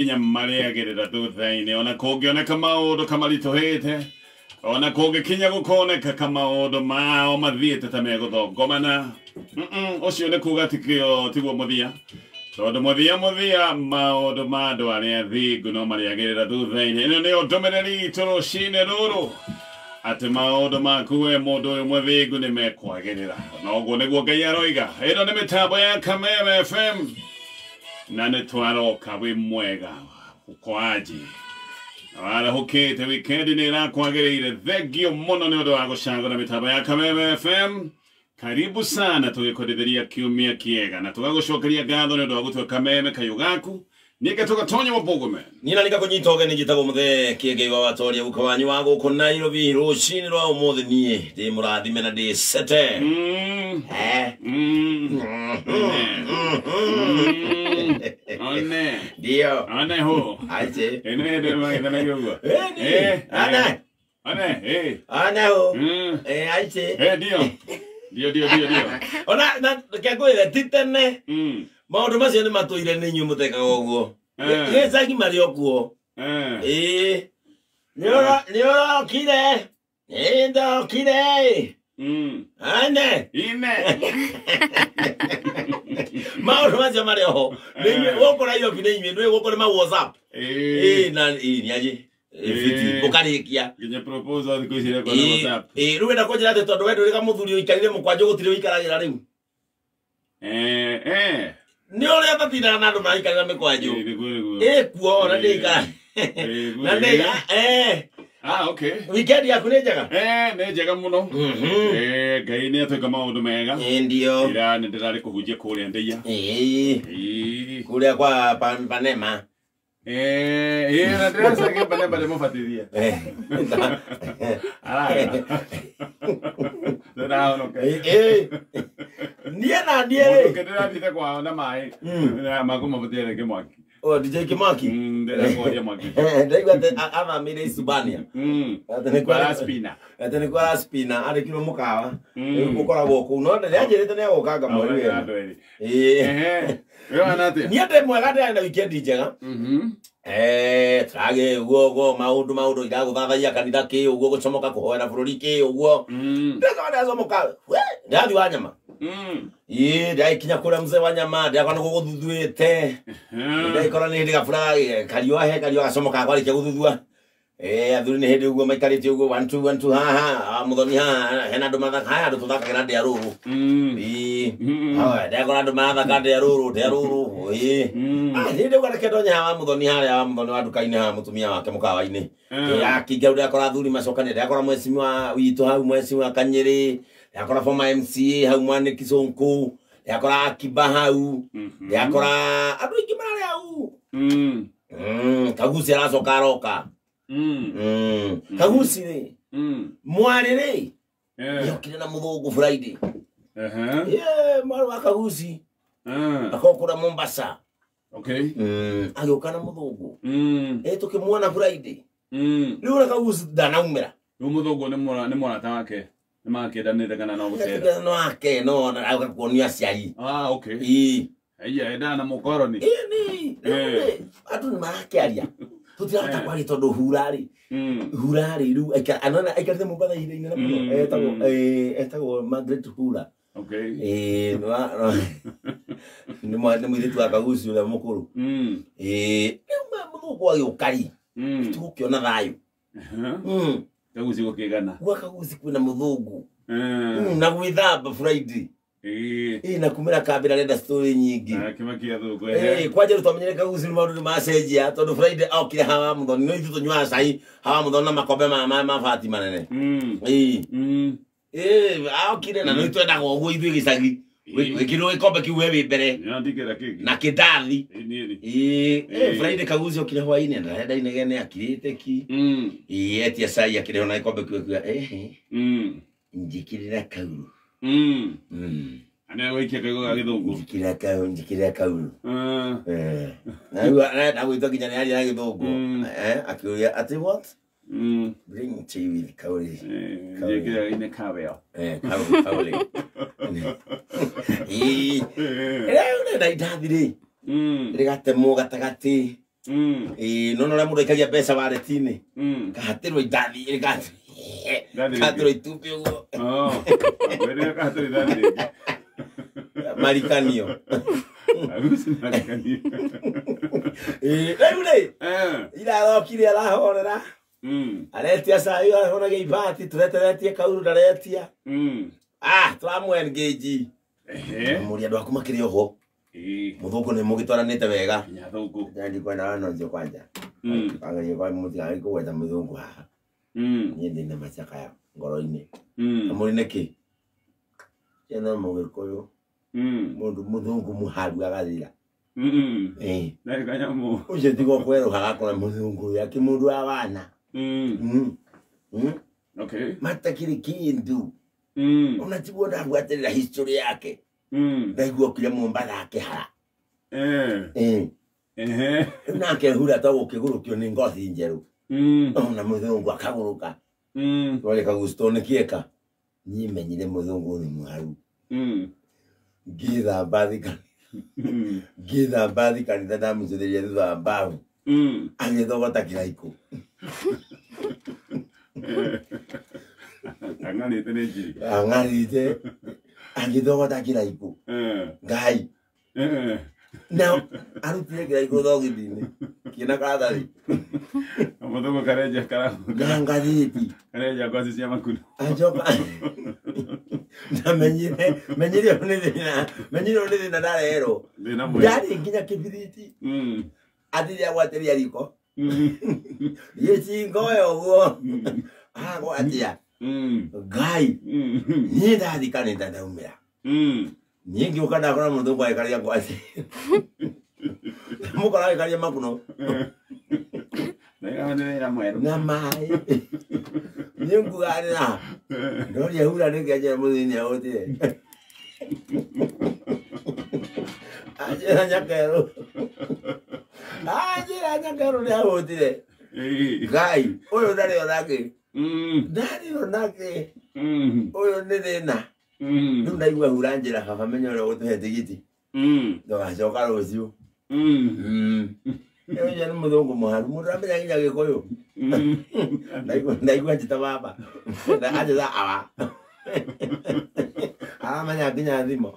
Inya mareagĩrĩra thutha-inĩ ona kũngĩoneka maũndũ kamaritũhĩte ona kũngĩkinya gũkoneka kamaũndũ mao mathiĩte ta megũthongomana ũcio nĩ kuga tiguo mũthia tondũ mũthia maũndũ ma andũ arĩa athingu no mareagĩrĩra thutha-inĩ. Ĩno nĩyo ndũmĩrĩri itũ rũcinĩ rũrũ atĩ maũndũ maku we mũndũ ũyũ mũthingu nĩ mekwagĩrĩra na ũguo nĩguo Ngai aroiga. Ĩno nĩ mĩtambo ya Kameme FM na nĩ twaroka wĩ mwega ũkwaji warahũkĩte wikendi nĩ ĩrakwagĩrĩire. Thengio mũno nĩ ũndũ wa gũcagũra mĩtambo ya Kameme FM. Karibu sana tũgĩkũrithĩria kiumia kĩega na tũgagũcokeria ngatho nĩ ũndũ wa gũtua Kameme kayũ gaku nĩke tũgatonya Mũbũgũme nina nĩgakũnyita ũgeni njĩtagwo Mũthee Kĩengei wa Watoria gũka wanyu wa gũkũ Nairobi rũcinĩ rwa ũmũthĩ niĩ ndĩ mũrathime na ndĩ sete one ndio one ho aje ene ndio maitha na gũguo ana ho aje ndio ona na kĩngũire titene maũndũ macio nĩ matũire nĩ inyuĩ mũtekaga ũguo gĩcagi marĩ okuo nĩũrokire ndokire ane maũndũ macio marĩ oho gũkũ Nairobi nĩ inyuĩ ndũĩ gũkũ nĩ ma WhatsApp na nĩaje ũkarĩkia nginya proposal thikũ ici rekwo na WhatsApp rĩu wenda kũnjĩra atĩ tondũ wendũ rĩga mũthuri ũikarire mũkwanjũ gũtirĩ ũikaragĩra rĩu nĩ ũrĩa tatindana na andũ maraikarĩra mĩkwanjũ kuo na ndĩikara na ndĩ okay weekend yaku nĩ njega nĩ njega mũno Ngai nĩ atwĩka maũndũ mega ndio ira nĩ ndĩrarĩ kũhunjia kũrĩa Ndeiya kũrĩa kwa Panema na ndĩracagia Panema ndĩmũbatithia ndĩrahonoka niĩ na ndiĩ ndĩrathiĩte kwao na maĩ makũmabatia rĩngĩ mwaki DJ Kimaki ndĩrakoria mwaki ndaigua atĩ athamĩire Isubania atĩ nĩ kwa Spina arĩkirwo mũkawa ũkoragwo kũu no ndĩranjĩrĩte nĩ agũkanga mweri niĩ ndĩ mwega ndĩrarĩ na weekend njega trage uguo maũndũ iragũthathaia kanitha kĩ ũguo gũcomoka kũhoera bũrũri kĩ ũguo ndacomoka ndathi wa nyama ndaikinya kũrĩa Mzee wa Nyama ndakwa nĩ gũgũthuthuĩte ndaikora nĩ hĩndĩ gabura kariũa gacomoka kwarĩkia gũthuthua athuri nĩ hĩndĩ ũguo maikarĩte ũguo 1 2 1 2 haha mũthoni haha hena andũ mathaka haya andũ tũthakagĩra ndĩa rũrũ ndakora andũ marathaka ndĩa rũrũ hĩndĩ ũgareke ndonye haha wa mũthoni harĩa wa mũthoni wa nduka-inĩ haha mũtumia wake mũkawa-inĩ akĩingĩra ndakora athuri macokania ndakora mwecimu witũ hau mwecimu wa Kanyĩrĩ ndakora former MCA hau Mwanĩki Sonko ndakora Akiba hau ndakora andũ aingĩ mararĩ hau Kaguci aracoka aroka Kaguci rĩ mwarĩ rĩ yokire na mũthũngũ Friday mwarĩ wa Kaguci akokũra Mombasa agĩũka na mũthũngũ tũkĩmuona Friday rĩu na Kaguci ndanaumĩra rĩu mũthũngũ nĩ mwanake wake nĩ makĩndanĩte kana no gũcera no ake no agakuonia aciari enda na mũkoroni andũ nĩ marakĩaria tũtirahota kwaria tondũ hura rĩ rĩu aikarĩte Mombasa ihinda-inĩ na mũno etagwo Margaret Hura nĩ mũirĩtu wa Kaguci ũrĩa mũkũrũ rĩu mũthũngũ agĩũka-rĩ tũgũkĩona thayũ Kaguci gũkĩgana gwa Kaguci kwĩna mũthũngũ na gwĩthamba Friday na kumĩra kambĩra renda story nyingĩ kwanja rĩu twamenyere Kaguci nĩ maũndũ nĩ macenjia tondũ Friday okire hawa mũthoni no ithuĩ tũnyuaga cai hawa mũthoni na makombe ma bati manene okire na no itwendaga ũguo ithuĩ gĩcagi wĩkĩrwo gĩkombe kĩu we wĩ mbere na kĩndathi Friday Kaguci okire hwainĩ na renda inegene akirĩte ki etia cai akĩrĩho na gĩkombe kĩu njĩkĩrĩra kauru Ana waikia kaigũ ga gĩthũngũ njĩkĩrĩra kauru na rĩu agwĩtwo nginya nĩ aria na gĩthũngũ akĩũria atĩ what bring tea with kauri njĩkĩrĩra ine kaweo kauri rĩu nĩ ndathi rĩ rĩgatemwo gatagatĩ no le mũndũ aikagia mbeca wallet-inĩ kahatĩrwo indathi ĩrĩ kahatĩrwo itumbĩ ũguo marikanio rĩu rĩ irarokire arahorera aretia cai arahonagia ibati tũreteretie kauru ndaretia tũramũ-engage mũri andũ aku makĩrĩ oho mũthũngũ nĩ mũgĩtwaranĩte wega ndikwenda wanonjio kwanja angalia kwa mũtigarĩ kũgweta mũthũngũ haha niĩ ndĩ na macakaya ngoro-inĩ na mũrĩ nĩkĩ ciana mũgĩkũyũ mũndũ mũthũngũ mũharu agathira ũcio tiga kwerũha agakora mũthũngũ ũyũ akĩ mũndũ wa wana matakĩrĩ kĩndũ ona tiguo ndabuatĩrĩra history yake ndaigua okire Mombasa akĩhara nake hura ta gũkĩgũrũkio nĩ ngothi njerũ ona mũthũngũ akagũrũka twarĩka Gusto nĩ kĩeka niĩ menyire mũthũngũ nĩ mũharu ngĩthamba thikanitha ndamũcũthĩria thutha wa mbaũ agĩthogota kĩraikũ ang'arĩte agĩthogota kĩraikũ ngai na arutire kĩraikũ thogithi-inĩ kĩna karatathi mũthũngũ karenja ngathĩti ngothi cia makuru acoka menyire nĩ thĩna ndarerwo ndarĩ nginya kĩbiriti athire agwatĩria riko gĩcingoe ũguo agwatia ngai niĩ ndathikanĩte ndaumĩra niĩ ngĩũka ndakora mũthũngũ agĩkaria ngwacĩ mũkora agĩkaria makuno na maĩ niĩ nguganĩra ndoria hura nĩkĩanjĩra mũthĩinĩ ahũtire anjĩra nyakerũ nĩ ahũtire ngai ũyũ ndarĩ onake ũyũ nĩ thĩna rĩu ndaigua hura njĩra kaba menya ũrĩa gũtũhe tigiti ndũgacoka rũciũ ũcio nĩ mũthũngũ mũharu mũndũ aramenya nginya gĩkũyũ ndaigua njĩta baba anjĩra awa aramenya nginya thimo